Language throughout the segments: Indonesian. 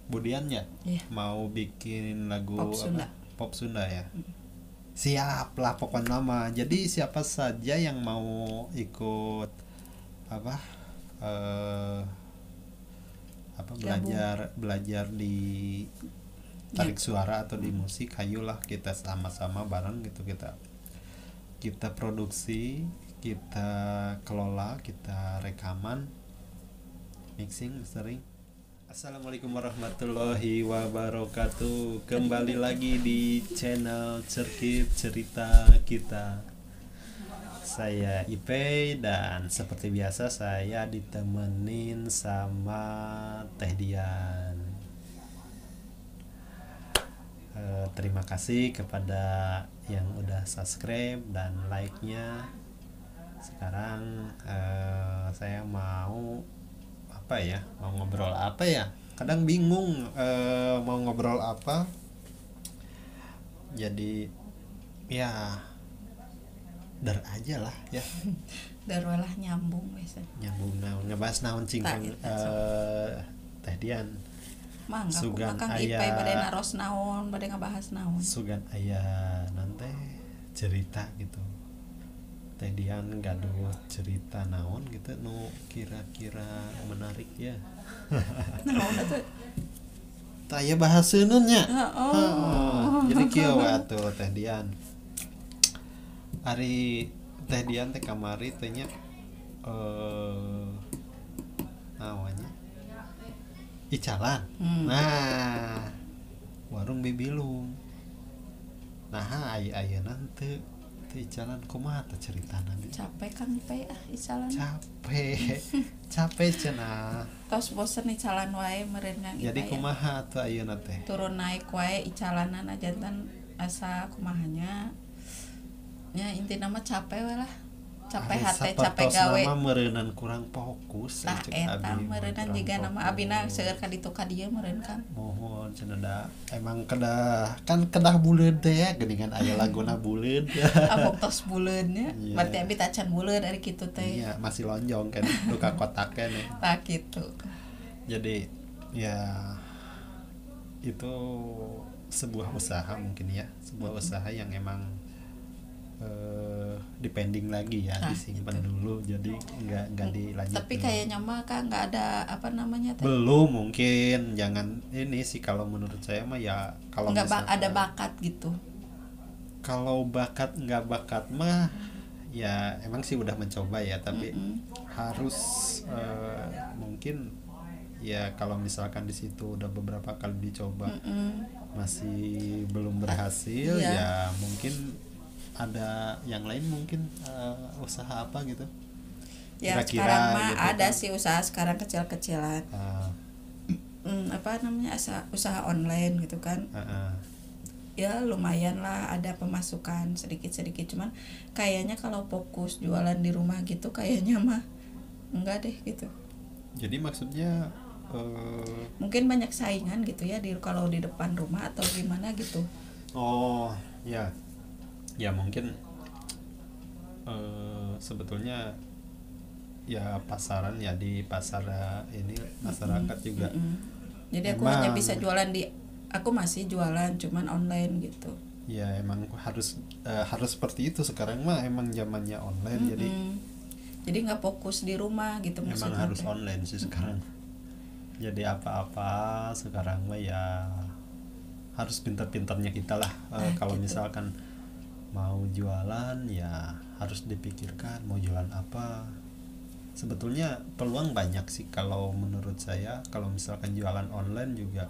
Budian ya, Iya, mau bikin lagu pop apa? Sunda. Pop Sunda ya. Siap lah pokoknya nama. Jadi siapa saja yang mau ikut apa eh apa Gabung. belajar belajar di Ya. tarik suara atau di musik, ayolah kita sama-sama bareng gitu, kita produksi, kita kelola, kita rekaman, mixing, mastering. Assalamualaikum warahmatullahi wabarakatuh. Kembali lagi di channel Cerkit Cerita Kita. Saya Ipe dan seperti biasa saya ditemenin sama Teh Dian. Terima kasih kepada yang udah subscribe dan like-nya. Sekarang saya mau apa ya? Mau ngobrol apa ya? Kadang bingung mau ngobrol apa. Jadi ya dar aja lah ya. Darwalah nyambung biasa. Nyambung naon ngebahas naon cingkang Teh Dian. Mangga aku Sugan Kang aya Ipai bade naros naon, bade ngabahas naon. sugan aya nanti cerita gitu. Teh Dian gaduh cerita naon gitu nu kira-kira menarik ya. Naon atuh? Taya bahaseunun nya. Oh. Jadi kieu we atuh Teh Dian. Ari Teh Dian teh kamari teh nya namanya Icalan. Nah, warung Bibilung. Nah, ayeuna teu Icalan kumaha teh ceritana nih? Capek Kang Ipai isalan. Capek cenah. Tos bosen icalan wae meureun Kang Ipai. Jadi kumaha tuh ayeuna teh? Turun naik wae icalanan jantan asa kumahanya. Nya intina mah capek we lah. Capek hate, capek gawe. Nama meureunan kurang fokus. Tah eta meureunna jiga nama abina seueur ka ditu ka dieu meureun kan. Mohon cenah emang kedah buleud teh geuningan aya laguna buleud. Abok tos buleudnya. Iya. Berarti abi tacan buleud ari kitu teh. Iya, masih lonjong kan duka kotak kan ya. Tah kitu. Jadi ya itu sebuah usaha mungkin ya, sebuah usaha yang emang depending lagi ya, Nah, disimpan gitu. dulu jadi nggak dilanjut Tapi dulu. kayaknya mah kan nggak ada apa namanya teh. Belum mungkin, jangan ini sih kalau menurut saya mah ya kalau Nggak misalkan ada bakat gitu. kalau bakat nggak bakat mah ya emang sih udah mencoba ya, tapi harus mungkin ya kalau misalkan di situ udah beberapa kali dicoba masih belum berhasil Iya. ya mungkin ada yang lain mungkin usaha apa gitu Ya kira-kira sekarang mah gitu ada kan. sih usaha sekarang kecil-kecilan. Apa namanya usaha online gitu kan. Ya lumayan lah ada pemasukan sedikit-sedikit, cuman kayaknya kalau fokus jualan di rumah gitu kayaknya mah enggak deh gitu. Jadi maksudnya Mungkin banyak saingan gitu ya kalau di depan rumah atau gimana gitu. oh ya mungkin sebetulnya ya pasaran ya di pasar ini masyarakat juga Jadi aku hanya bisa jualan aku masih jualan cuman online gitu. ya emang harus seperti itu sekarang mah emang zamannya online. Jadi nggak fokus di rumah gitu Emang maksudnya harus teh. online sih sekarang. Jadi apa-apa sekarang mah ya harus pintar-pintarnya kita lah. Kalau Gitu. misalkan mau jualan ya harus dipikirkan mau jualan apa. Sebetulnya peluang banyak sih kalau menurut saya, kalau misalkan jualan online juga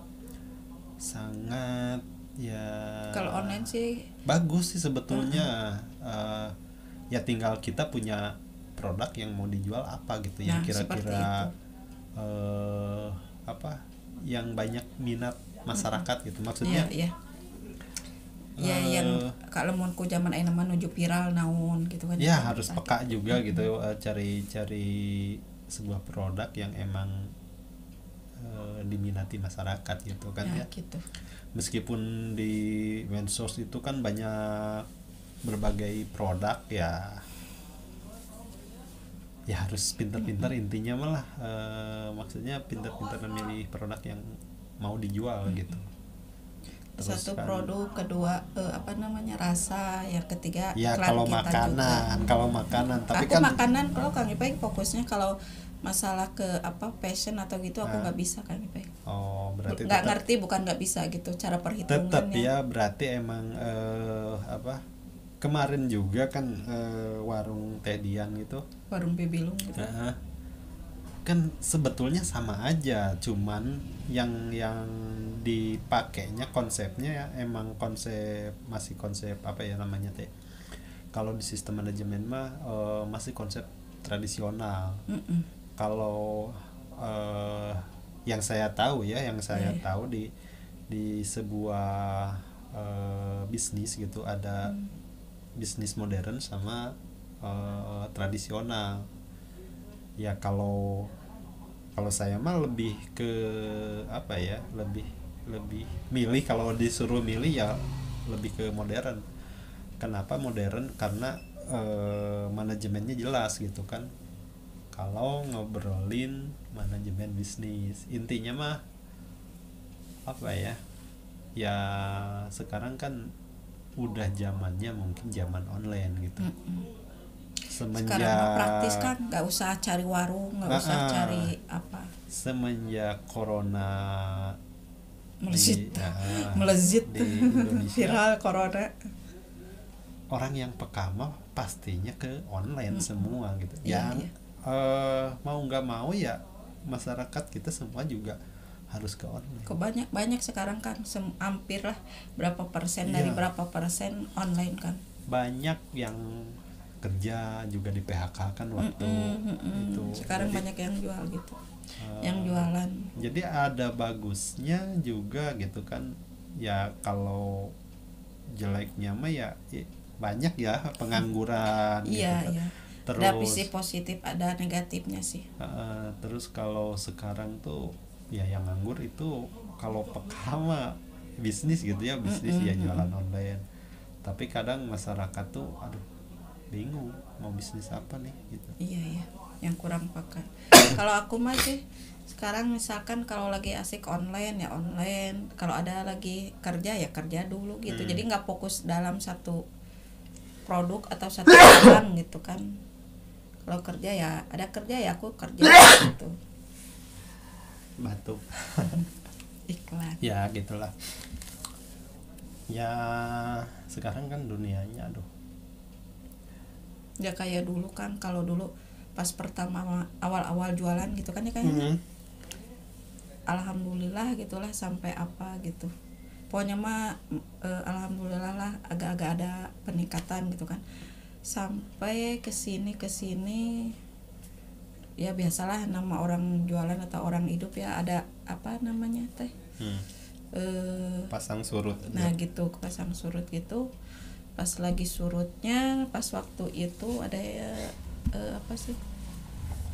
sangat ya Kalau online sih bagus sih sebetulnya. Ya tinggal kita punya produk yang mau dijual apa gitu yang seperti kira-kira itu. apa yang banyak minat masyarakat gitu maksudnya. Iya. Ya yang kalau mau ku zaman ayeuna mah nuju viral naon gitu kan. Ya harus peka juga gitu cari sebuah produk yang emang diminati masyarakat gitu kan ya. Gitu. Meskipun di medsos itu kan banyak berbagai produk ya harus pintar-pintar intinya malah maksudnya pintar-pintar memilih produk yang mau dijual gitu. Terus satu kan, produk, kedua rasa, yang ketiga ya kalau makanan tapi aku kan makanan kalau Kang Ipeng fokusnya kalau masalah ke passion atau gitu aku nggak bisa Kang Ipeng. Berarti nggak ngerti, bukan nggak bisa gitu cara perhitungannya. Tetap ya berarti emang kemarin juga kan warung Teh Dian gitu, warung Bibilung gitu. Kan sebetulnya sama aja, cuman yang dipakainya konsepnya ya emang masih konsep apa ya namanya teh, kalau di sistem manajemen mah masih konsep tradisional. Kalau yang saya tahu tahu di sebuah bisnis gitu ada bisnis modern sama tradisional. Ya kalau saya mah lebih ke apa ya, lebih milih, kalau disuruh milih ya lebih ke modern. Kenapa modern? Karena manajemennya jelas gitu kan. Kalau ngobrolin manajemen bisnis, intinya mah apa ya, ya sekarang kan udah zamannya mungkin zaman online gitu. Sekarang praktis kan, nggak usah cari warung, nggak usah cari apa. Semenjak corona melezit di Indonesia, viral corona, orang yang peka mah pastinya ke online semua gitu. Mau nggak mau ya masyarakat kita semua juga harus ke online. Banyak sekarang kan hampir lah berapa persen dari berapa persen online kan. Banyak yang kerja juga di PHK kan waktu itu. Sekarang jadi, banyak yang jual gitu, yang jualan. Jadi ada bagusnya juga gitu kan. Ya kalau jeleknya mah ya banyak ya pengangguran gitu kan. Iya. Terus, ada sisi positif, ada negatifnya sih. Terus kalau sekarang tuh ya yang nganggur itu kalau peka mah bisnis gitu ya, bisnis ya jualan online. Tapi kadang masyarakat tuh bingung mau bisnis apa nih gitu. Iya, yang kurang peka. Kalau aku mah sih sekarang misalkan kalau lagi asik online ya online, kalau ada lagi kerja ya kerja dulu gitu. Jadi nggak fokus dalam satu produk atau satu barang gitu kan. Kalau kerja ya ada kerja ya aku kerja gitu. Batuk. Iklan. Ya gitulah. Ya sekarang kan dunianya ya kayak dulu kan, kalau dulu pas pertama awal-awal jualan gitu kan ya kayaknya alhamdulillah gitulah sampai apa gitu, pokoknya mah alhamdulillah lah agak-agak ada peningkatan gitu kan, sampai kesini ya biasalah nama orang jualan atau orang hidup ya ada apa namanya teh pasang surut. Nah gitu, pasang surut gitu. Pas lagi surutnya, pas waktu itu ada apa sih,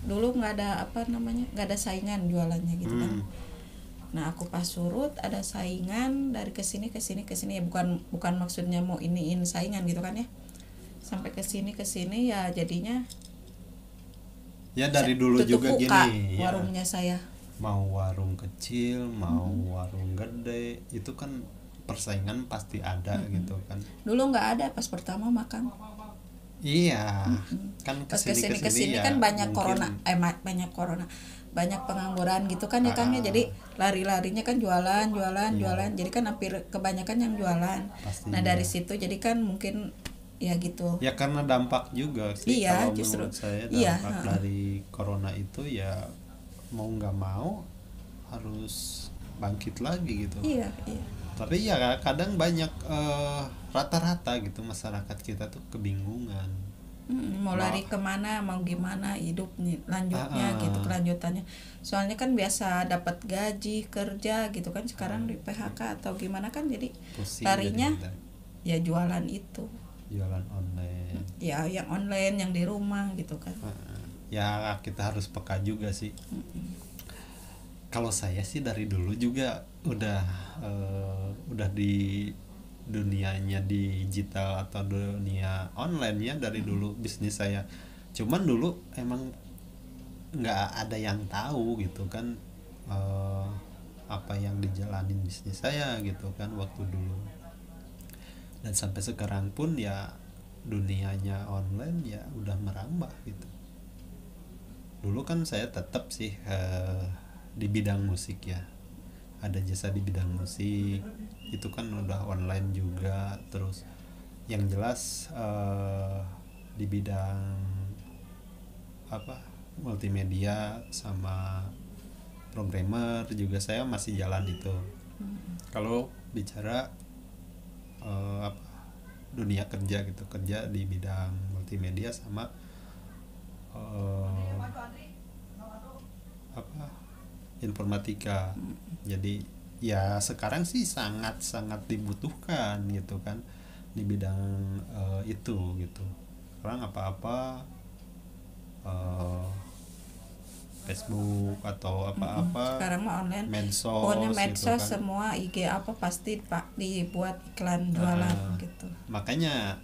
dulu nggak ada apa namanya, nggak ada saingan jualannya gitu kan. Nah aku pas surut ada saingan dari kesini ya, bukan maksudnya mau iniin saingan gitu kan ya, sampai kesini ya jadinya ya dari dulu juga gini warungnya ya. Mau warung kecil mau warung gede itu kan persaingan pasti ada gitu kan. Dulu nggak ada pas pertama makan. Iya. Kan kesini ya, kan banyak mungkin banyak corona, banyak pengangguran gitu kan ya Kang ya. Jadi lari-larinya kan jualan. Jadi kan hampir kebanyakan yang jualan. Pastinya. Nah dari situ jadi kan mungkin ya gitu. Ya karena dampak juga sih. Iya, kalau justru. Menurut saya dampak dari corona itu ya mau nggak mau harus bangkit lagi gitu. Iya. Tapi ya kadang banyak rata-rata gitu masyarakat kita tuh kebingungan mau lari kemana, mau gimana hidupnya lanjutnya gitu, kelanjutannya. Soalnya kan biasa dapat gaji kerja gitu kan, sekarang di PHK atau gimana kan, jadi pusing larinya ya jualan itu, jualan online ya, yang online yang di rumah gitu kan. Ya kita harus peka juga sih. Kalau saya sih dari dulu juga udah di dunianya digital atau dunia online ya dari dulu bisnis saya. Cuman dulu emang nggak ada yang tahu gitu kan apa yang dijalanin bisnis saya gitu kan waktu dulu. Dan sampai sekarang pun ya dunianya online ya udah merambah gitu. Dulu kan saya tetap sih di bidang musik ya, ada jasa di bidang musik, itu kan udah online juga. Terus yang jelas di bidang multimedia sama programmer juga saya masih jalan itu. Kalau bicara dunia kerja gitu, kerja di bidang multimedia sama informatika. Jadi ya sekarang sih sangat dibutuhkan gitu kan di bidang itu gitu. Orang apa-apa Facebook atau apa-apa sekarang mah online, medsos gitu kan. Semua IG apa pasti Pak dibuat iklan jualan gitu. Makanya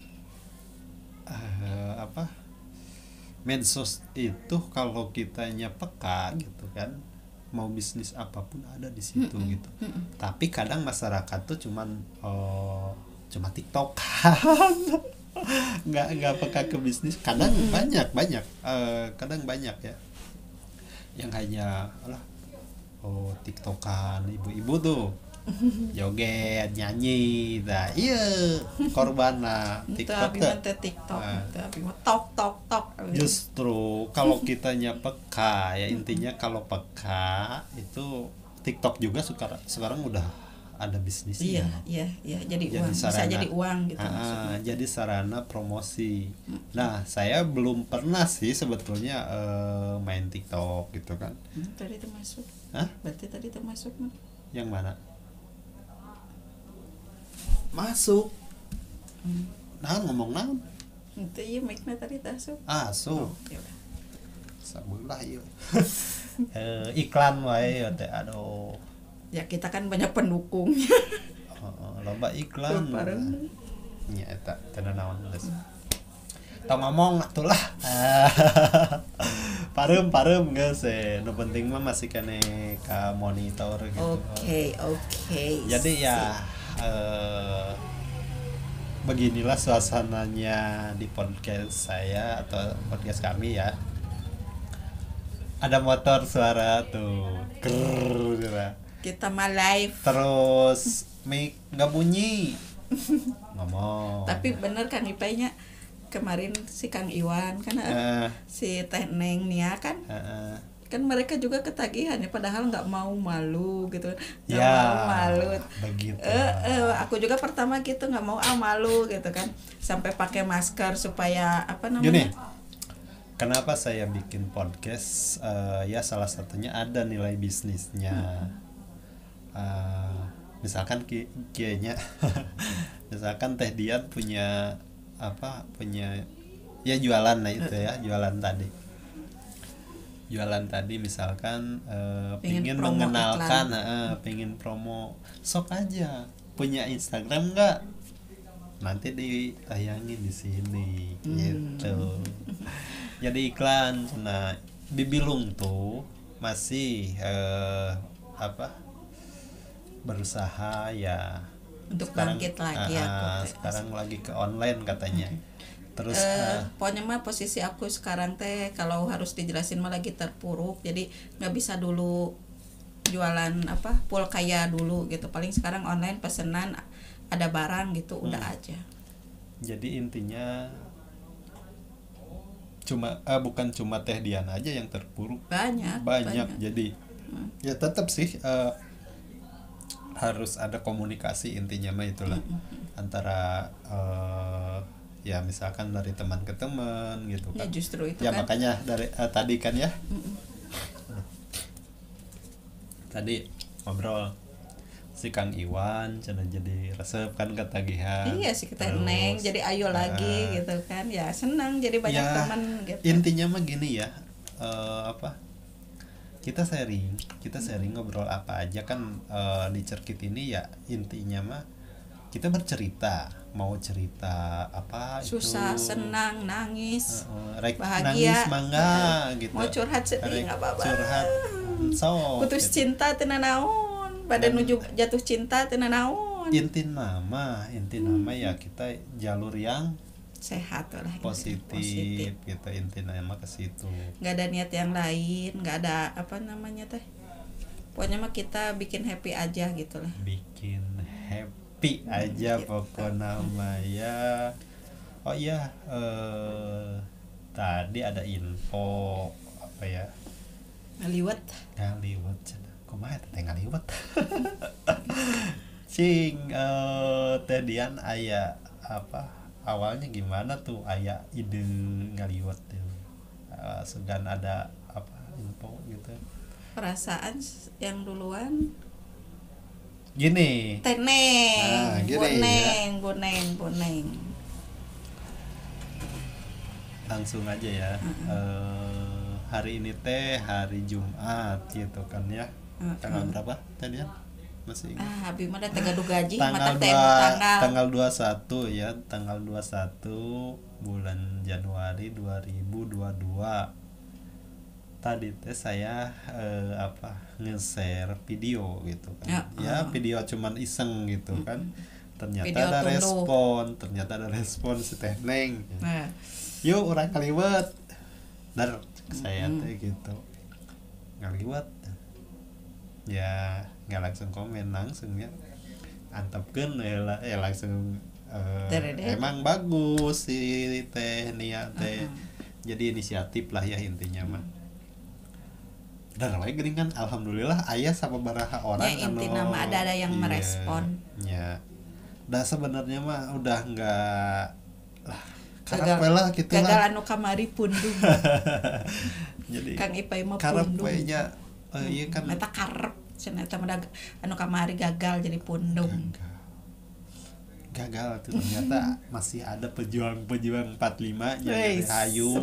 medsos itu kalau kitanya peka gitu kan, mau bisnis apapun ada di situ gitu. Tapi kadang masyarakat tuh cuma TikTok nggak peka ke bisnis. Kadang banyak kadang banyak ya yang hanya TikTokan ibu-ibu tuh joget nyanyi dah iya korban lah TikTok tapi mau tok. Justru kalau kitanya peka ya, intinya kalau peka itu TikTok juga sekarang udah ada bisnisnya. Iya jadi uang, bisa jadi uang gitu. Jadi sarana promosi. Nah, saya belum pernah sih sebetulnya main TikTok gitu kan. Tadi termasuk. Berarti tadi termasuk yang mana? Masuk. Nah, ngomong naon? Itu iya mic-nya tadi masuk. Asup. Ya udah. Sabulah ieu. Iklan wae teh aduh. Ya kita kan banyak pendukung. Loba iklan. Nya eta teh naon geus. Tong ngomong atulah. Pareum geus nu penting mah masih kene ka monitor gitu. Oke. Jadi ya beginilah suasananya di podcast saya atau podcast kami ya. Ada motor suara tuh. Kita mah live. Terus mic nggak bunyi. Ngomong. Tapi bener Kang Ipainya kemarin si Kang Iwan kan si Teh Neng Nia kan. Kan mereka juga ketagihan ya, padahal nggak mau malu gitu, mau malu. Begitu. Aku juga pertama gitu nggak mau malu gitu kan, sampai pakai masker supaya Gini, kenapa saya bikin podcast? Ya salah satunya ada nilai bisnisnya. Misalkan kayaknya, misalkan Teh Dian punya ya jualan lah itu ya, jualan tadi misalkan pengen mengenalkan, pengen promo, sok aja punya Instagram nggak, nanti ditayangin di sini gitu. Jadi iklan. Nah, Bibilung tuh masih berusaha ya untuk bangkit lagi sekarang lagi ke online katanya. Terus pokoknya mah posisi aku sekarang teh kalau harus dijelasin mah lagi terpuruk, jadi nggak bisa dulu jualan full kaya dulu gitu. Paling sekarang online pesenan ada barang gitu udah aja. Jadi intinya bukan cuma Teh Dian aja yang terpuruk, banyak. Jadi ya tetap sih harus ada komunikasi, intinya mah itulah antara ya misalkan dari teman ke teman gitu kan. Ya justru itu ya kan. Makanya dari tadi kan ya. Tadi ngobrol si Kang Iwan jadi resep kan ketagihan. Iya sih kita Neng jadi ayo lagi gitu kan. Ya senang jadi banyak teman gitu. Intinya mah gini ya. Kita sharing ngobrol apa aja kan di Cerkit ini ya, intinya mah kita bercerita, mau cerita apa susah, itu, senang, nangis, bahagia, nangis mangga gitu. Mau curhat sedih enggak apa-apa. Curhat putus gitu. Cinta teu naon. pada nuju jatuh cinta teu naon. Inti nama ya kita jalur yang sehat lah positif gitu, inti nama ke situ. Nggak ada niat yang lain, nggak ada apa namanya teh. Pokoknya mah kita bikin happy aja gitu lah. Bikin happy aja gitu. Pokoknya mah ya. Oh iya, tadi ada info apa ya? Ngaliwat kumaha teh ngaliwat. Cing teh Dian aya apa awalnya gimana tuh aya ide ngaliwat tuh, segan ada apa info gitu. Perasaan yang duluan gini teneng, boneng langsung aja ya. Hari ini teh hari Jumat gitu kan ya. Tanggal berapa tadi ya? Masih habis mah teh gaduh gaji tanggal 21 ya, tanggal 21 bulan Januari 2022. Tadi teh saya nge-share video gitu kan. Ya video cuman iseng gitu kan. Ternyata video ada respon si Teh Neng. Yuk orang kaliwat. Dar saya teh gitu. Ngaliwat. Ya nggak langsung komen langsung ya, antepkeun ya langsung emang bagus si Teh Nia teh. Jadi inisiatif lah ya intinya mah. Dan lagi gini kan alhamdulillah aya sababaraha orang ya, intinya mah ada yang merespon. Ya. Dan sebenarnya mah udah enggak lah karep lah gitu lah. Gagal anu kamari pundung. Jadi Kang Ipai mah pundung. Karep nya iya kan eta karep cenah eta mah anu kamari gagal jadi pundung. Gagal tuh ternyata masih ada pejuang-pejuang 45 yang hayu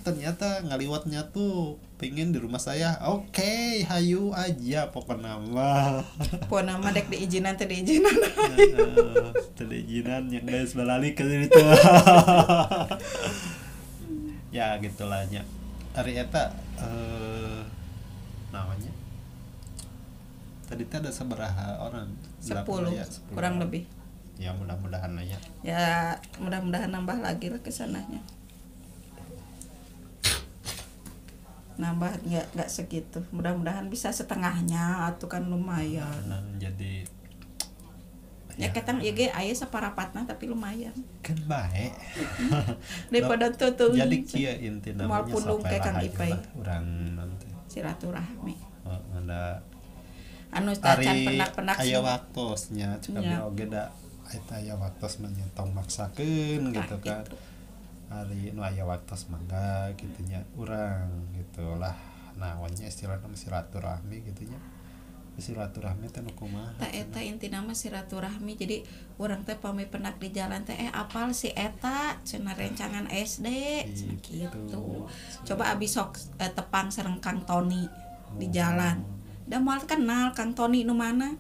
ternyata ngaliwatnya tuh pengen di rumah saya. Oke, hayu aja pokoknya mah. Pokoknya mah dek diizinan teh diizinan. Teh diizinan yang guys balali ke itu. Ya gitulah nya. Hari eta namanya tadi teh ada sabaraha orang? 10 kurang lebih. Ya mudah-mudahan lah ya. Ya mudah-mudahan nambah lagi lah kesananya. Nambah nggak segitu. Mudah-mudahan bisa setengahnya atau kan lumayan. Nah, jadi ya ketang ieu ge aya saparapatna tapi lumayan. Kan bae. Daripada tuh. Jadi kieu inti namanya sampai Kang Ipai. Urang nanti silaturahmi. Ada anu tacan pendak-pendak aya waktosnya cekap oge da eta aya waktos mah nyentong maksakeun gitu kan. Hari nu aya waktos mangga kitu nya urang gitulah. Naonnya istilahna silaturahmi gitu nya. Silaturahmi teh nu kumaha? Ta eta intina mah silaturahmi. Jadi urang teh pami penak di jalan teh apal si eta cenah rencangan SD gitu. Coba abis sok tepang sareng Kang Toni di jalan. Da moal kenal Kang Toni nu mana?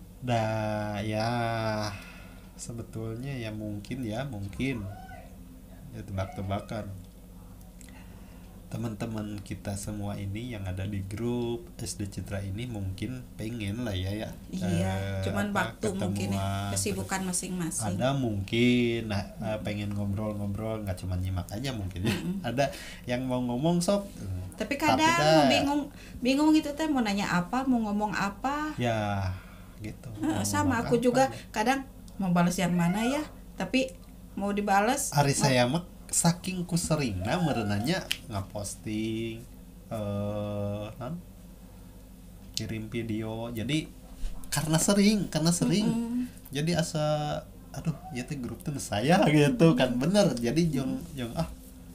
Ya sebetulnya ya mungkin ya tebak-tebakan. Teman-teman kita semua ini yang ada di grup SD Citra ini mungkin pengen lah ya. Iya, cuman waktu mungkin ya, kesibukan masing-masing. Ada mungkin pengen ngobrol-ngobrol, nggak cuma nyimak aja mungkin ya. Ada yang mau ngomong sok. Tapi kadang bingung gitu teh mau nanya apa, mau ngomong apa. Ya, gitu. Sama aku juga kadang mau balas yang mana ya, tapi mau dibales. Hari saya mah saking ku seringna merenanya ngaposting kirim video. Jadi karena sering jadi asa aduh ya teh grup tuh saya gitu kan bener. Jadi jong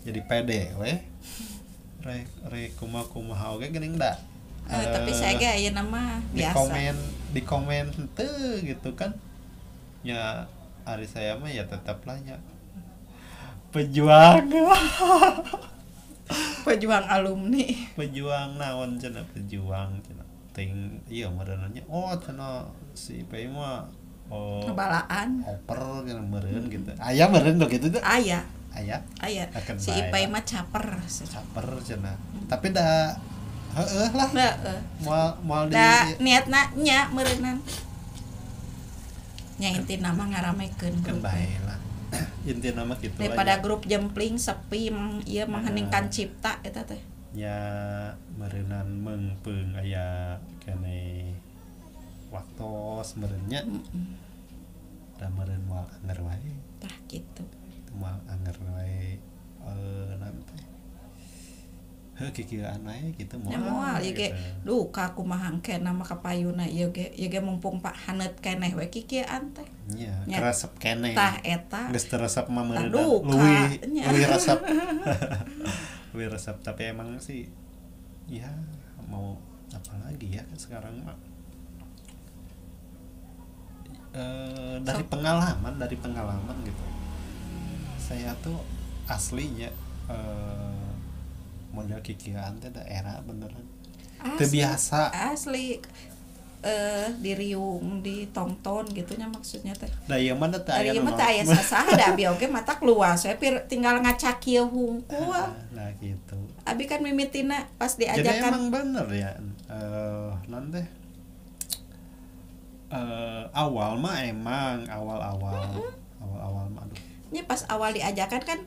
jadi pede we rek kumaha oge geuning da. Tapi saya ge aya nama biasa. Di komen teu gitu kan. Ya hari saya mah ya tetap lah nya pejuang pejuang naon cenah pejuang cenah ting ieu merenanya cenah si Pai mah balaan oper cenah meureun gitu aya meureun gitu tuh aya si Ipai mah caper cenah tapi da Heeh lah. Moal di niatna nya meureunnan. Nya inti nama ngaramekeun kan bae lah. Inti nama kitu lah. Daripada grup jempling sepi ieu mengheningkan cipta eta teh. Ya meureunnan meungpeung aya keneh waktos meureunnya. Da meureun moal anger wae. Tah kitu. Moal anger wae nanti. Kikieuan wae kitu moal ieu ge duh ka kumaha engkena mah kapayuna ieu ge mumpung Pak haneut keneh we kikieuan teh. Nya resep keneh. Tah eta. Geus teu resep mah meureunna leuwih resep. Leuwih resep tapi emang sih ya mau apa lagi ya sekarang mah. Dari pengalaman gitu. Saya tuh aslinya model kikieuan teh daerah beneran teu biasa asli diriung ditonton gitunya maksudnya teh da ieu mah teh aya sasaha da abi oge mata luas we tinggal ngacak kieu hungkul nah gitu abi kan mimitina pas diajakan jadi emang bener ya non teh awal mah emang awal mah aduh nya pas awal diajakan kan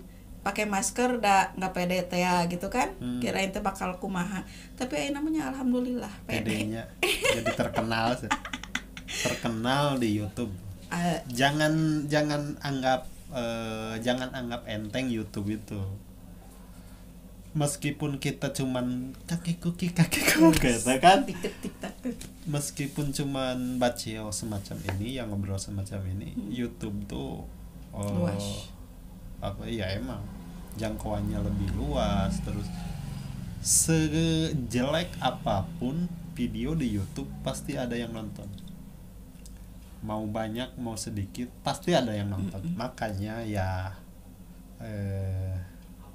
pakai masker da nggak pede teh gitu kan kirain teh bakal kumaha tapi namanya alhamdulillah pedenya jadi terkenal di YouTube. Jangan anggap enteng YouTube itu. Meskipun kita cuman kakek kuki gitu kan, meskipun cuman baceo semacam ini yang ngobrol semacam ini, YouTube tuh luas. Apa ya emang jangkauannya lebih luas, terus sejelek apapun video di YouTube pasti ada yang nonton, mau banyak mau sedikit pasti ada yang nonton. Makanya ya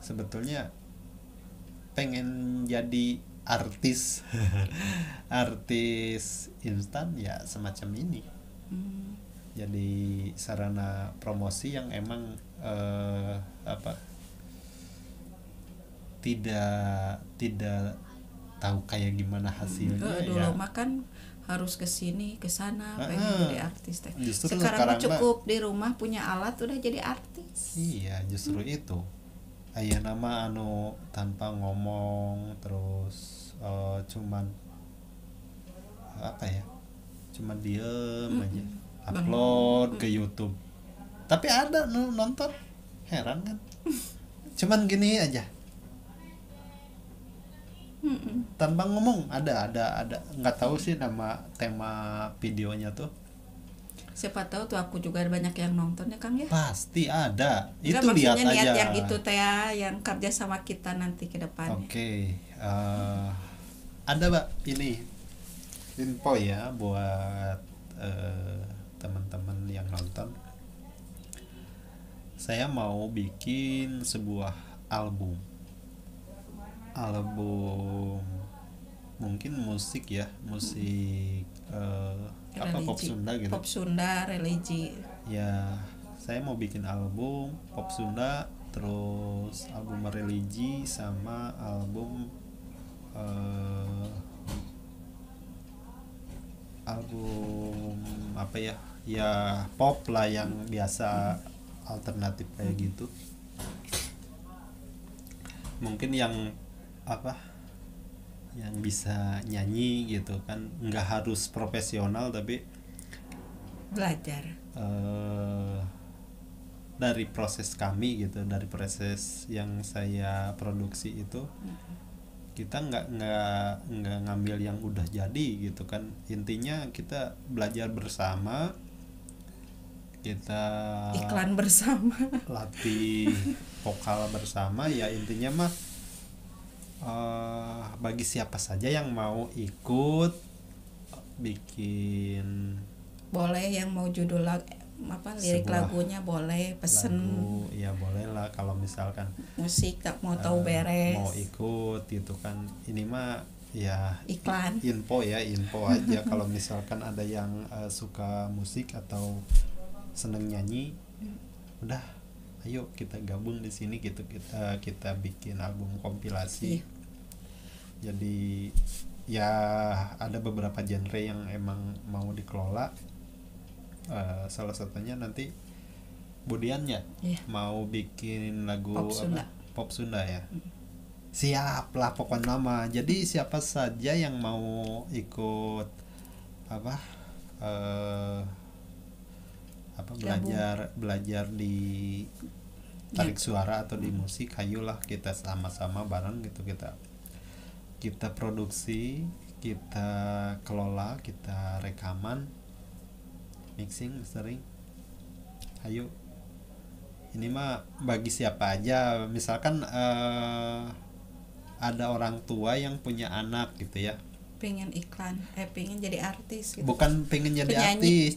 sebetulnya pengen jadi artis artis instan ya semacam ini. Jadi sarana promosi yang emang tidak tahu kayak gimana hasilnya. Dulu makan harus kesini kesana pengen jadi artis teh. Sekarang cukup di rumah punya alat udah jadi artis. Iya justru itu. Aya nama anu tanpa ngomong terus cuman apa ya? Cuman diem aja. Upload ke YouTube. Tapi ada nonton. Heran kan? Cuman gini aja. Tanpa ngomong ada nggak tahu sih tema videonya tuh. Siapa tahu tuh aku juga banyak yang nonton ya Kang ya. Pasti ada. Itu lihat aja. Niat yang itu teh yang kerja sama kita nanti ke depan. Oke. Ada Mbak ini info ya buat teman-teman yang nonton. Saya mau bikin sebuah album mungkin musik ya, musik apa pop Sunda gitu. Pop Sunda religi. Ya, saya mau bikin album pop Sunda, terus album religi sama album apa ya? Ya pop lah yang biasa alternatif kayak gitu. Mungkin yang apa yang bisa nyanyi gitu kan, nggak harus profesional tapi belajar dari proses kami gitu, dari proses yang saya produksi itu kita nggak ngambil yang udah jadi gitu kan. Intinya kita belajar bersama, kita iklan bersama, latih vokal bersama, ya intinya mah bagi siapa saja yang mau ikut bikin, boleh yang mau judul lirik lagunya boleh pesen lagu, ya boleh lah. Kalau misalkan musik tak mau tahu beres mau ikut gitu kan, ini mah ya iklan info aja. Kalau misalkan ada yang suka musik atau seneng nyanyi, udah ayo kita gabung di sini gitu, kita bikin album kompilasi. Jadi ya ada beberapa genre yang emang mau dikelola. Salah satunya nanti Budiannya mau bikin lagu pop Sunda ya. Siap lah pokoknya nama. Jadi siapa saja yang mau ikut belajar di tarik suara atau di musik, ayolah kita sama-sama bareng gitu, kita produksi, kita kelola, kita rekaman, mixing, mastering. Ayo, ini mah bagi siapa aja. Misalkan ada orang tua yang punya anak gitu ya, pengen iklan, pengen jadi artis gitu. Bukan pengen jadi penyanyi. Artis,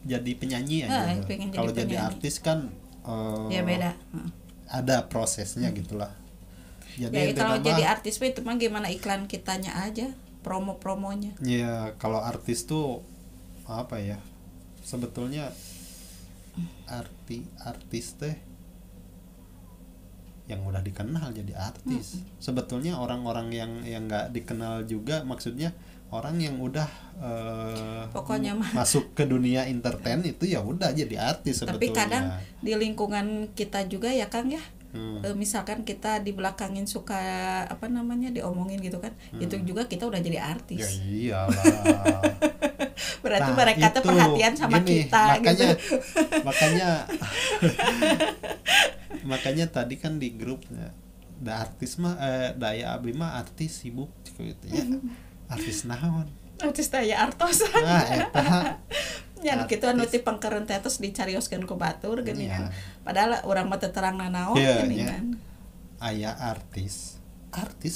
jadi penyanyi aja. Kalau jadi artis kan ya beda. Ada prosesnya gitulah. Jadi kalau jadi artis itu mah gimana iklan kitanya aja, promonya. Ya kalau artis tuh apa ya? Sebetulnya artis teh yang udah dikenal jadi artis. Sebetulnya orang-orang yang nggak dikenal juga, maksudnya orang yang udah pokoknya masuk ke dunia entertain itu ya udah jadi artis sebetulnya. Tapi kadang di lingkungan kita juga ya Kang ya, misalkan kita di belakangin suka diomongin gitu kan, itu juga kita udah jadi artis. Ya iyalah. Berarti mereka tuh perhatian sama kita makanya, gitu. makanya tadi kan di grupnya artis mah daya abdi mah artis sibuk gitu ya. Artis naon? Artis daya artos. Eta. Nya kitu anu ti pangkeureun teh terus dicarioskeun ku batur geuning kan. Padahal urang mah teu terangna naon geuning kan. Aya artis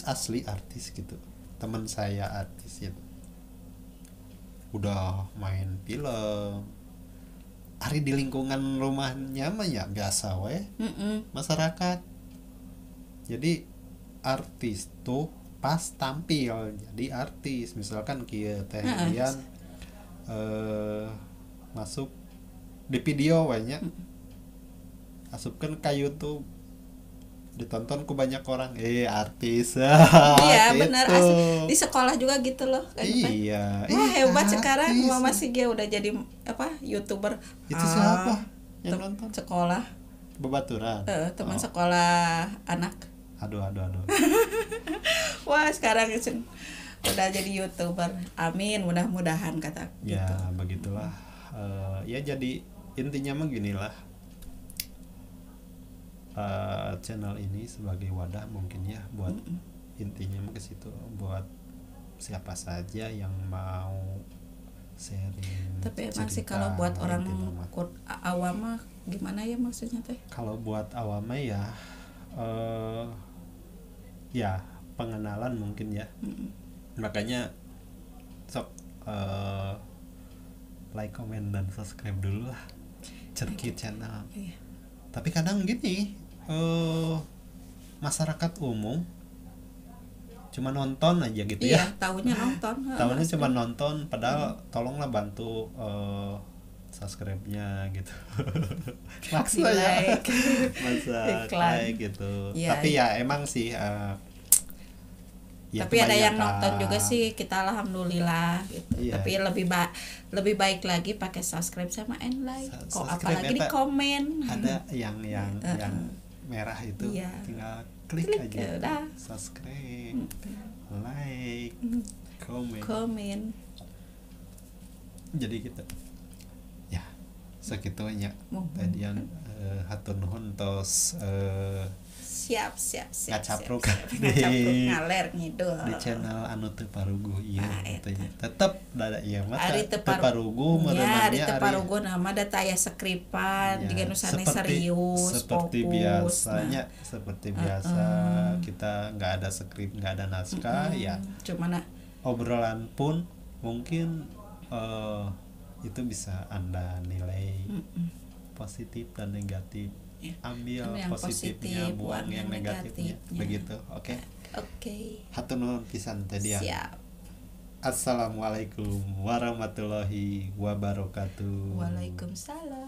asli artis gitu. Teman saya artis gitu. Udah main film. Ari di lingkungan rumahnya mah ya biasa we. Masyarakat. Jadi artis tuh pas tampil jadi artis. Misalkan kieu teh Dian masuk di video we nya. Asupkeun ka YouTube. Ditonton ku banyak orang, artis. Iya gitu. Benar, di sekolah juga gitu loh kan. Iya. Wah hebat sekarang Mama Sige udah jadi YouTuber. Itu siapa yang nonton? Sekolah. Babaturan. Teman sekolah anak. Aduh. Wah sekarang udah jadi YouTuber. Amin, mudah-mudahan kata. Ya gitu. Begitulah. Ya jadi intinya mah ginilah. Channel ini sebagai wadah mungkin ya buat intinya ke situ, buat siapa saja yang mau sharing. Tapi emang sih kalau buat orang awam mah gimana ya maksudnya teh? Kalau buat awam ya ya pengenalan mungkin ya. Makanya sok like, comment dan subscribe dulu lah Cerki channel. Iya. Tapi kadang gini, masyarakat umum cuma nonton aja gitu ya. Iya, tahunya cuma nonton, padahal tolonglah bantu subscribe-nya gitu. Maksa ya. Like gitu. Ya, tapi ya emang sih ya tapi ada yang nonton juga sih, kita alhamdulillah gitu. Iya. Tapi lebih baik lagi pakai subscribe sama like. Kok apalagi di komen. Ada yang merah itu, tinggal klik aja. Udah. Subscribe, like, komen. Jadi kita ya segitunya. Tadian hatur nuhun tos siap ngacapruk ngaler ngidul di channel anu teu paruguh ieu teh tetep dada ieu mah teu paruguh meureunna nya ari paruguh nama da aya skripan diga nu sanes serius seperti biasa kita enggak ada skrip, enggak ada naskah ya cuman obrolan pun mungkin itu bisa Anda nilai positif dan negatif. Ambil yang positifnya, buang yang negatifnya. Begitu, oke? Oke. Hatur nuhun pisan teh dia. Siap. Assalamualaikum warahmatullahi wabarakatuh. Waalaikumsalam.